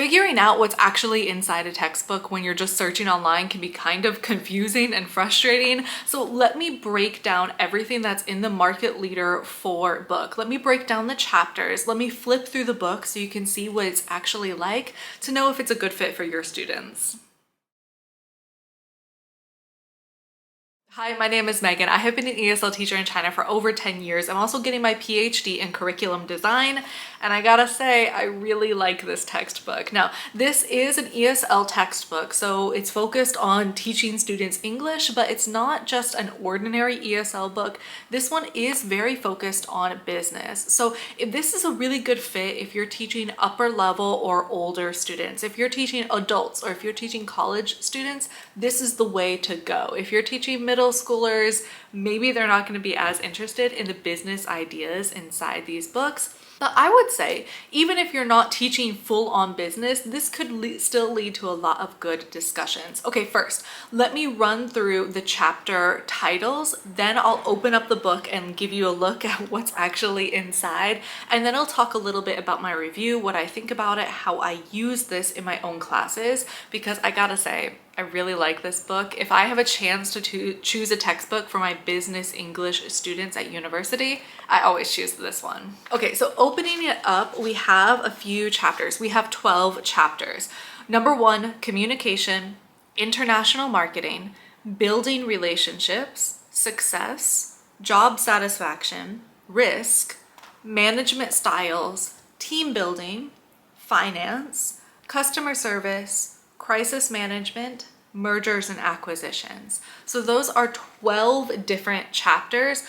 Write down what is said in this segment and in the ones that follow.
Figuring out what's actually inside a textbook when you're just searching online can be kind of confusing and frustrating. So let me break down everything that's in the market leader for book. Let me break down the chapters. Let me flip through the book so you can see what it's actually like to know if it's a good fit for your students. Hi, my name is Megan. I have been an ESL teacher in China for over 10 years. I'm also getting my PhD in curriculum design, and I gotta say, I really like this textbook. Now, this is an ESL textbook, so it's focused on teaching students English, but it's not just an ordinary ESL book. This one is very focused on business. So if this is a really good fit if you're teaching upper level or older students. If you're teaching adults or if you're teaching college students, this is the way to go. If you're teaching middle schoolers, maybe they're not going to be as interested in the business ideas inside these books. But I would say, even if you're not teaching full on business, this could still lead to a lot of good discussions. Okay, first, let me run through the chapter titles, then I'll open up the book and give you a look at what's actually inside, and then I'll talk a little bit about my review, what I think about it, how I use this in my own classes, because I gotta say, I really like this book. If I have a chance to choose a textbook for my business English students at university, I always choose this one. Okay, so opening it up, we have a few chapters. We have 12 chapters. Number 1, communication, international marketing, building relationships, success, job satisfaction, risk, management styles, team building, finance, customer service, crisis management, mergers and acquisitions. So those are 12 different chapters.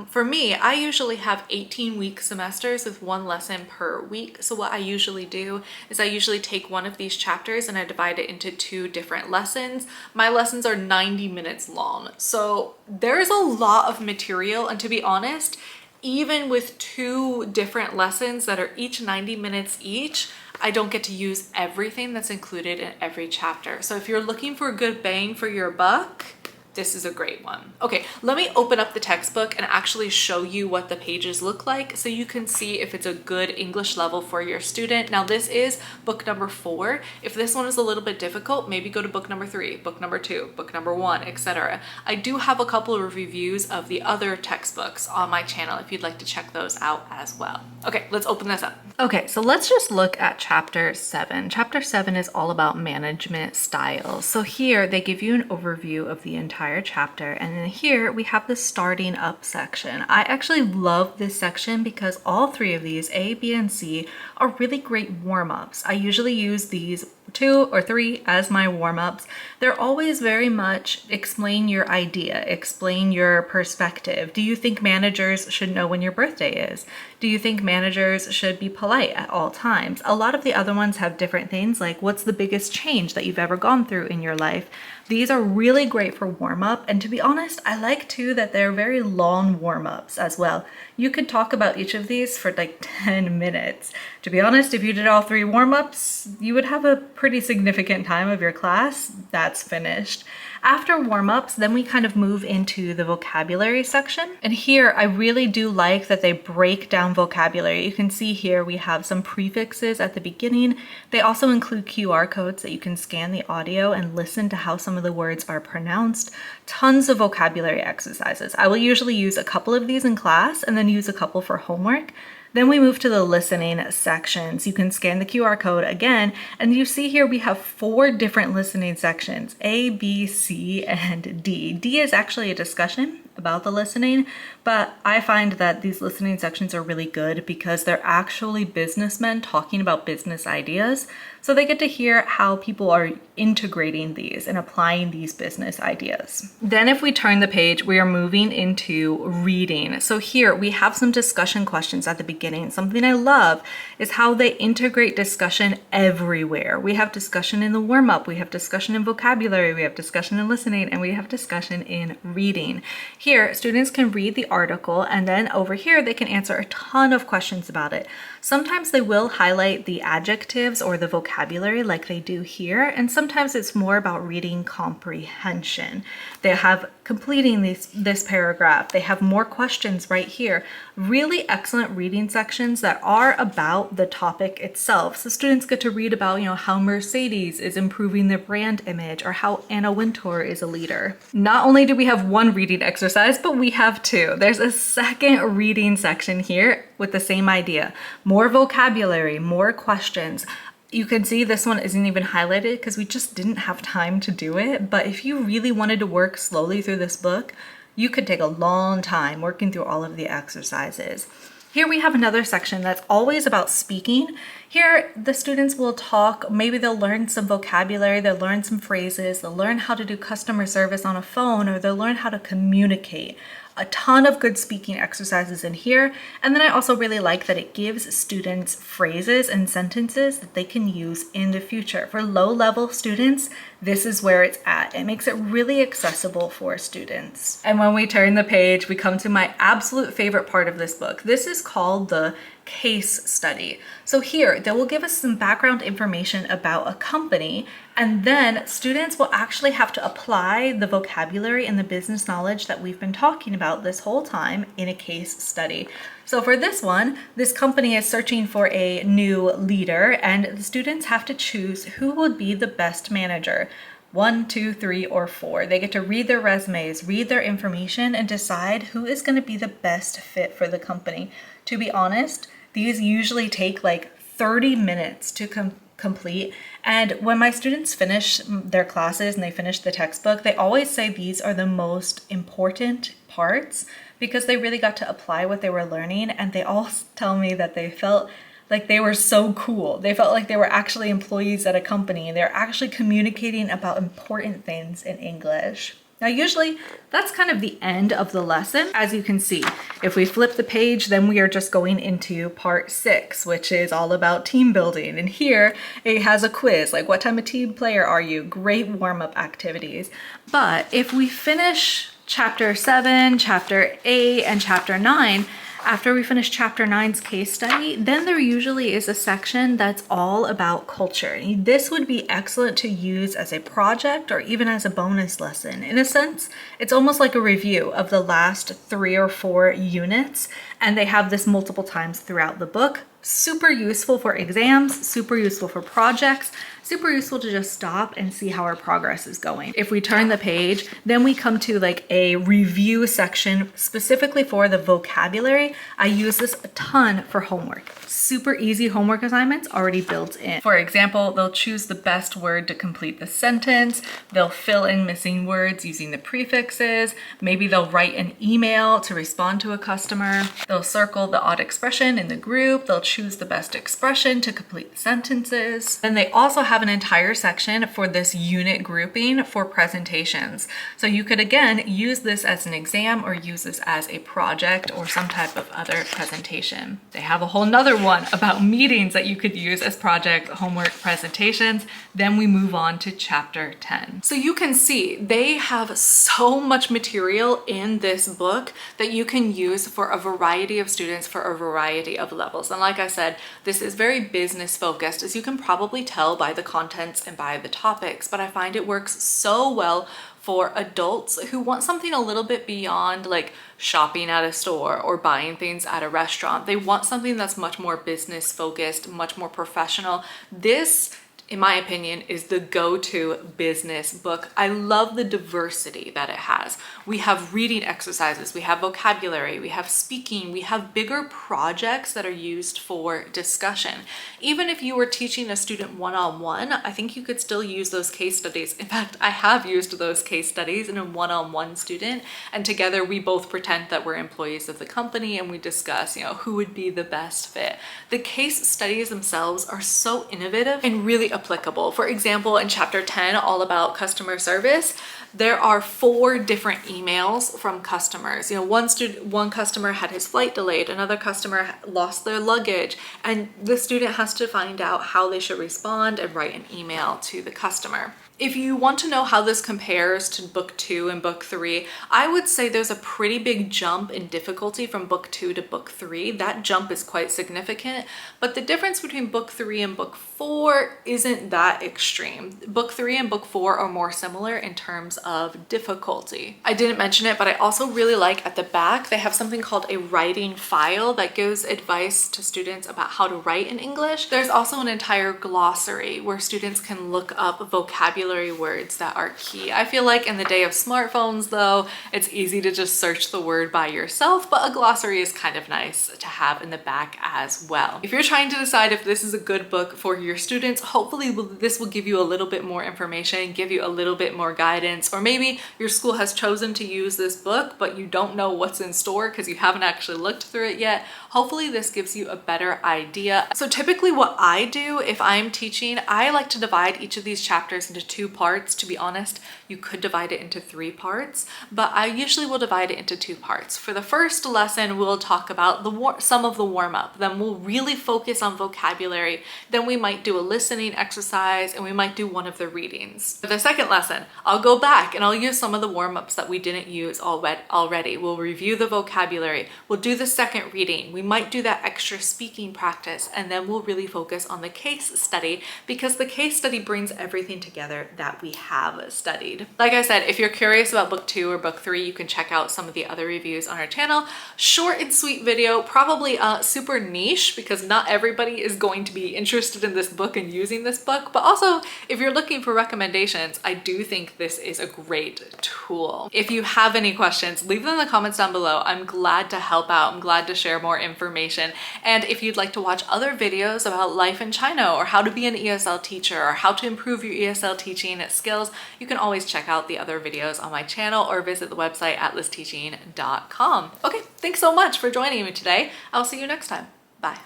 For me, I usually have 18-week semesters with one lesson per week. So what I usually do is I usually take one of these chapters and I divide it into 2 different lessons. My lessons are 90 minutes long. So there's a lot of material, and to be honest, even with 2 different lessons that are each 90 minutes each, I don't get to use everything that's included in every chapter. So if you're looking for a good bang for your buck, this is a great one. Okay, let me open up the textbook and actually show you what the pages look like so you can see if it's a good English level for your student. Now this is book number 4. If this one is a little bit difficult, maybe go to book number 3, book number 2, book number 1, etc. I do have a couple of reviews of the other textbooks on my channel if you'd like to check those out as well. Okay, let's open this up. Okay, so let's just look at chapter 7. Chapter 7 is all about management styles. So here they give you an overview of the entire chapter, and then here we have the starting up section. I actually love this section because all 3 of these, A, B, and C, are really great warm-ups. I usually use these 2 or 3 as my warm-ups. They're always very much explain your idea, explain your perspective. Do you think managers should know when your birthday is? Do you think managers should be polite at all times? A lot of the other ones have different things like what's the biggest change that you've ever gone through in your life? These are really great for warm-up, and to be honest, I like too that they're very long warm-ups as well. You could talk about each of these for like 10 minutes. To be honest, if you did all 3 warm-ups, you would have a pretty significant time of your class. That's finished. After warm-ups, then we kind of move into the vocabulary section. And here, I really do like that they break down vocabulary. You can see here we have some prefixes at the beginning. They also include QR codes that you can scan the audio and listen to how some of the words are pronounced. Tons of vocabulary exercises. I will usually use a couple of these in class and then use a couple for homework. Then we move to the listening sections. You can scan the QR code again, and you see here we have 4 different listening sections, A, B, C, and D. D is actually a discussion about the listening, but I find that these listening sections are really good because they're actually businessmen talking about business ideas. So they get to hear how people are integrating these and applying these business ideas. Then if we turn the page, we are moving into reading. So here we have some discussion questions at the beginning. Something I love is how they integrate discussion everywhere. We have discussion in the warm-up, we have discussion in vocabulary, we have discussion in listening, and we have discussion in reading. Here, students can read the article, and then over here, they can answer a ton of questions about it. Sometimes they will highlight the adjectives or the vocabulary like they do here, and sometimes it's more about reading comprehension. They have completing this paragraph. They have more questions right here. Really excellent reading sections that are about the topic itself. So students get to read about, how Mercedes is improving their brand image, or how Anna Wintour is a leader. Not only do we have one reading exercise, but we have two. There's a second reading section here with the same idea. More vocabulary, more questions. You can see this one isn't even highlighted because we just didn't have time to do it. But if you really wanted to work slowly through this book, you could take a long time working through all of the exercises. Here we have another section that's always about speaking. Here, the students will talk, maybe they'll learn some vocabulary, they'll learn some phrases, they'll learn how to do customer service on a phone, or they'll learn how to communicate. A ton of good speaking exercises in here. And then I also really like that it gives students phrases and sentences that they can use in the future. For low-level students, this is where it's at. It makes it really accessible for students. And when we turn the page, we come to my absolute favorite part of this book. This is called the case study. So here, they will give us some background information about a company, and then students will actually have to apply the vocabulary and the business knowledge that we've been talking about this whole time in a case study. So for this one, this company is searching for a new leader, and the students have to choose who would be the best manager. 1, 2, 3, or 4. They get to read their resumes, read their information, and decide who is going to be the best fit for the company. To be honest, these usually take like 30 minutes to complete. And when my students finish their classes and they finish the textbook, they always say these are the most important parts because they really got to apply what they were learning. And they all tell me that they felt like they were so cool. They felt like they were actually employees at a company. They're actually communicating about important things in English. Now, usually that's kind of the end of the lesson. As you can see, if we flip the page, then we are just going into part 6, which is all about team building. And here it has a quiz, like what type of team player are you? Great warm-up activities. But if we finish chapter 7, chapter 8, and chapter 9, after we finish chapter 9's case study, then there usually is a section that's all about culture. And this would be excellent to use as a project or even as a bonus lesson. In a sense, it's almost like a review of the last 3 or 4 units, and they have this multiple times throughout the book. Super useful for exams, super useful for projects, super useful to just stop and see how our progress is going. If we turn the page, then we come to like a review section specifically for the vocabulary. I use this a ton for homework. Super easy homework assignments already built in. For example, they'll choose the best word to complete the sentence. They'll fill in missing words using the prefixes. Maybe they'll write an email to respond to a customer. They'll circle the odd expression in the group. They'll choose the best expression to complete the sentences. Then they also have an entire section for this unit grouping for presentations. So you could again use this as an exam or use this as a project or some type of other presentation. They have a whole nother one about meetings that you could use as project homework presentations. Then we move on to chapter 10. So you can see they have so much material in this book that you can use for a variety of students for a variety of levels. And like I said, this is very business focused, as you can probably tell by the contents and by the topics, but I find it works so well for adults who want something a little bit beyond like shopping at a store or buying things at a restaurant. They want something that's much more business focused, much more professional. This, in my opinion, is the go-to business book. I love the diversity that it has. We have reading exercises, we have vocabulary, we have speaking, we have bigger projects that are used for discussion. Even if you were teaching a student one-on-one, I think you could still use those case studies. In fact, I have used those case studies in a one-on-one student, and together we both pretend that we're employees of the company and we discuss, who would be the best fit. The case studies themselves are so innovative and really applicable. For example, in chapter 10, all about customer service, there are 4 different emails from customers. You know, one customer had his flight delayed, another customer lost their luggage, and the student has to find out how they should respond and write an email to the customer. If you want to know how this compares to book 2 and book 3, I would say there's a pretty big jump in difficulty from book 2 to book 3. That jump is quite significant, but the difference between book 3 and book 4 isn't that extreme. Book 3 and book 4 are more similar in terms of difficulty. I didn't mention it, but I also really like at the back, they have something called a writing file that gives advice to students about how to write in English. There's also an entire glossary where students can look up vocabulary words that are key. I feel like in the day of smartphones though, it's easy to just search the word by yourself, but a glossary is kind of nice to have in the back as well. If you're trying to decide if this is a good book for your students, hopefully this will give you a little bit more information, give you a little bit more guidance, or maybe your school has chosen to use this book, but you don't know what's in store because you haven't actually looked through it yet. Hopefully this gives you a better idea. So typically what I do if I'm teaching, I like to divide each of these chapters into 2 parts. To be honest, you could divide it into 3 parts, but I usually will divide it into 2 parts. For the first lesson, we'll talk about some of the warm-up. Then we'll really focus on vocabulary. Then we might do a listening exercise and we might do one of the readings. For the second lesson, I'll go back and I'll use some of the warm-ups that we didn't use already. We'll review the vocabulary. We'll do the second reading. We might do that extra speaking practice, and then we'll really focus on the case study because the case study brings everything together that we have studied. Like I said, if you're curious about book 2 or book 3, you can check out some of the other reviews on our channel. Short and sweet video, probably super niche because not everybody is going to be interested in this book and using this book, but also if you're looking for recommendations, I do think this is a great tool. If you have any questions, leave them in the comments down below. I'm glad to help out. I'm glad to share more information. And if you'd like to watch other videos about life in China or how to be an ESL teacher or how to improve your ESL teaching skills, you can always check out the other videos on my channel or visit the website atlasteachingesl.com. Okay, thanks so much for joining me today. I'll see you next time. Bye.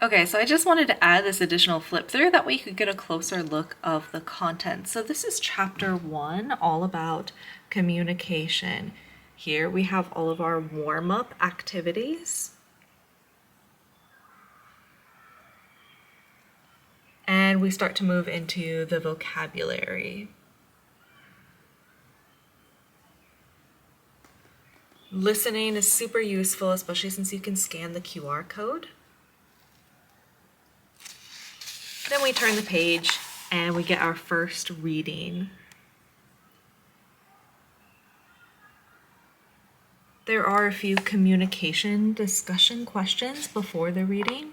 Okay, so I just wanted to add this additional flip through, that way you could get a closer look of the content. So this is chapter 1, all about communication. Here we have all of our warm-up activities. And we start to move into the vocabulary. Listening is super useful, especially since you can scan the QR code. Then we turn the page and we get our first reading. There are a few communication discussion questions before the reading.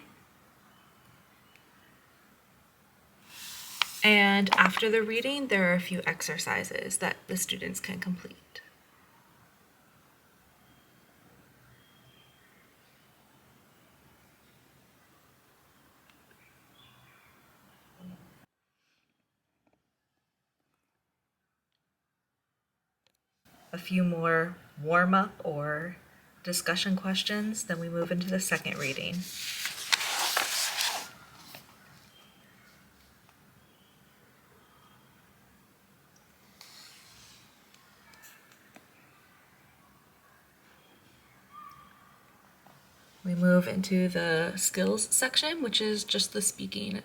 And after the reading, there are a few exercises that the students can complete. A few more warm-up or discussion questions, then we move into the second reading. We move into the skills section, which is just the speaking.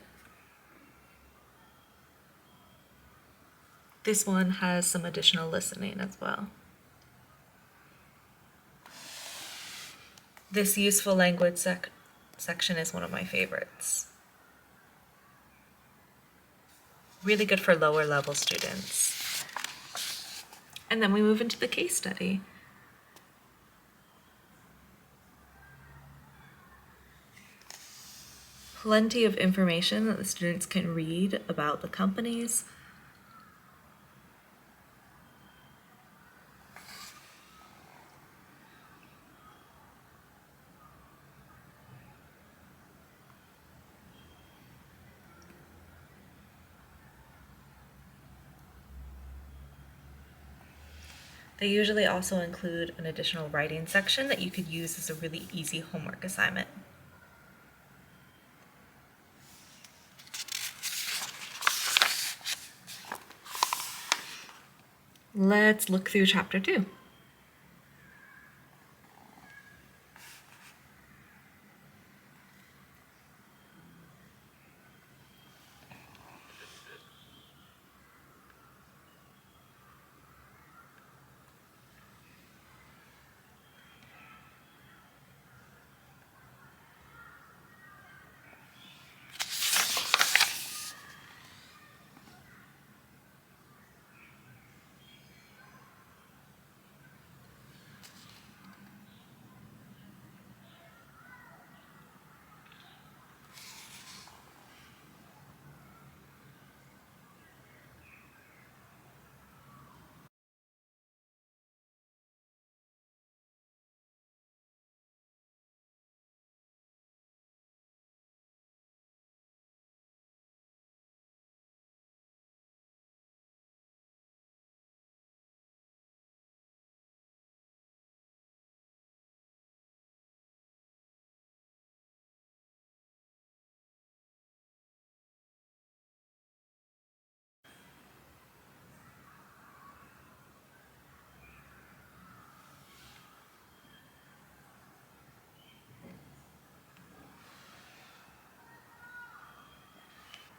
This one has some additional listening as well. This useful language section is one of my favorites. Really good for lower level students. And then we move into the case study. Plenty of information that the students can read about the companies. They usually also include an additional writing section that you could use as a really easy homework assignment. Let's look through chapter 2.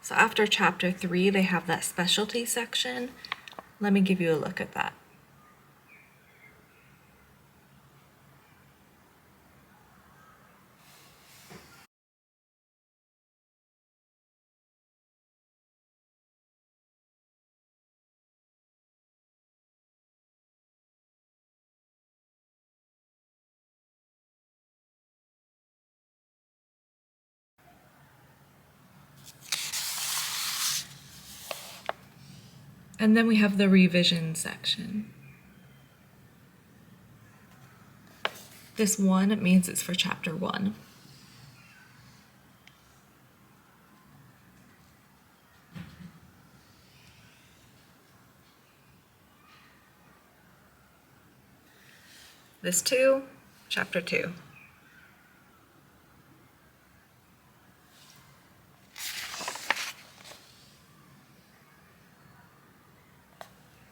So after chapter 3, they have that specialty section. Let me give you a look at that. And then we have the revision section. This 1 means it's for chapter 1. This 2, chapter 2.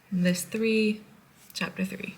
And this 3, chapter 3.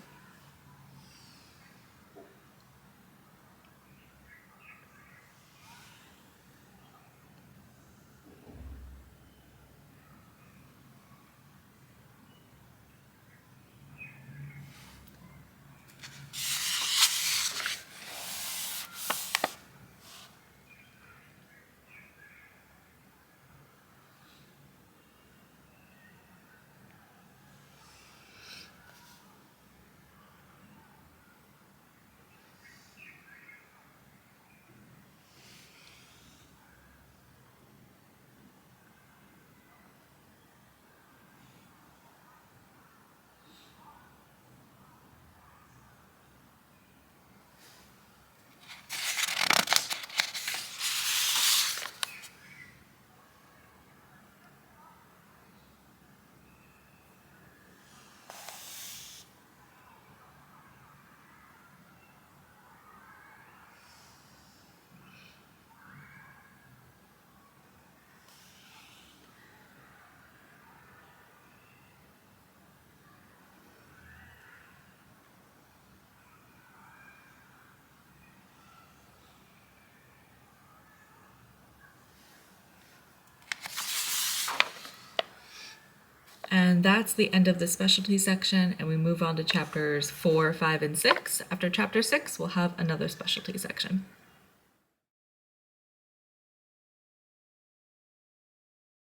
And that's the end of the specialty section, and we move on to chapters 4, 5, and 6. After chapter 6, we'll have another specialty section.